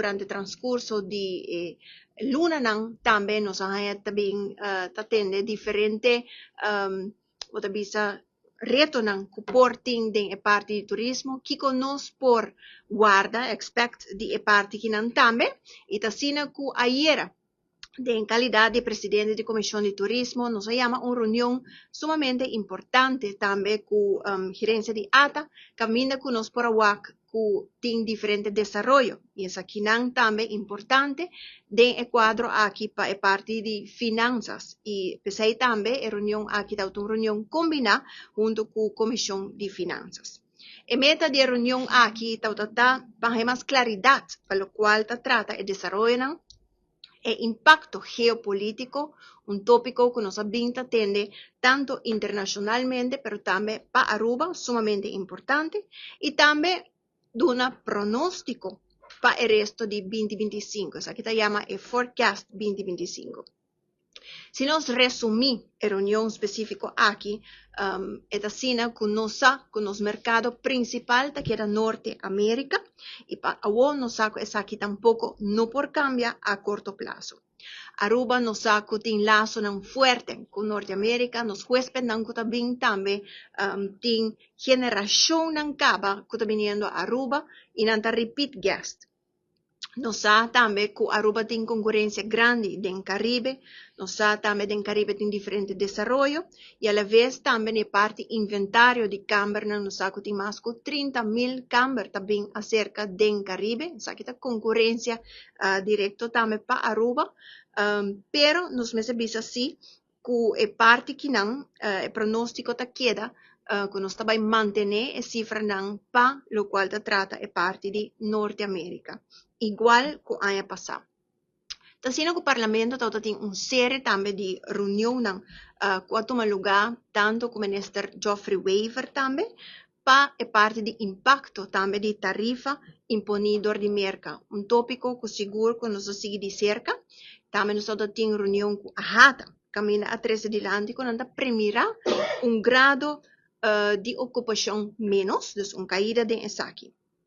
durante el transcurso de luna nang también nos ha también atende diferente reto nang kuporting den e parte di turismo kiko nos por guarda expect di e parte kinan tambe itasina ku ayera en calidad de presidente de Comisión de Turismo, nos llama una reunión sumamente importante también con gerencia de ATA, camina con nos por aguac con diferentes desarrollo. Y es aquí también importante de cuadro aquí para parte de finanzas. Y pensé también en reunión aquí de una reunión combinada junto con Comisión de Finanzas. En meta de reunión aquí, para más claridad, para lo cual trata el desarrollo e impacto geopolítico, un tópico que nos atende tanto internacionalmente, pero también para Aruba, sumamente importante, y también de un pronóstico para el resto de 2025, eso que se llama el Forecast 2025. Si nos resumimos la reunión específica aquí, es así con los mercados principales que era Norteamérica, y para ahora nos es aquí tampoco no por cambiar a corto plazo. Aruba nos saco tin lazo nan fuerte con Norteamérica, nos huésped nan también tin generación nan caba que viniendo a Aruba y nanta repeat guest. Nos también que Aruba tiene concurrencia grande en Caribe, nos también en Caribe tiene diferentes desarrollos y a la vez también en parte inventario de camber, nos tiene más de 30,000 camber también acerca del Caribe, o sea que esta concurrencia directa también para Aruba, pero nos me se así que parte que el pronóstico te queda que nos va a mantener cifra para lo cual te trata es parte de Norteamérica. Igual que haya pasado. Entonces, el Parlamento tiene una serie también de reuniones que toman lugar, tanto como el ministro Geoffrey Weaver también, para parte de impacto también de tarifa imponidor de mercado. Un tópico que seguro que nos sigue de cerca. También nosotros tenemos reunión con AHATA, camina a 13 adelante, con la primera un grado de ocupación menos, dus una caída de esa aquí.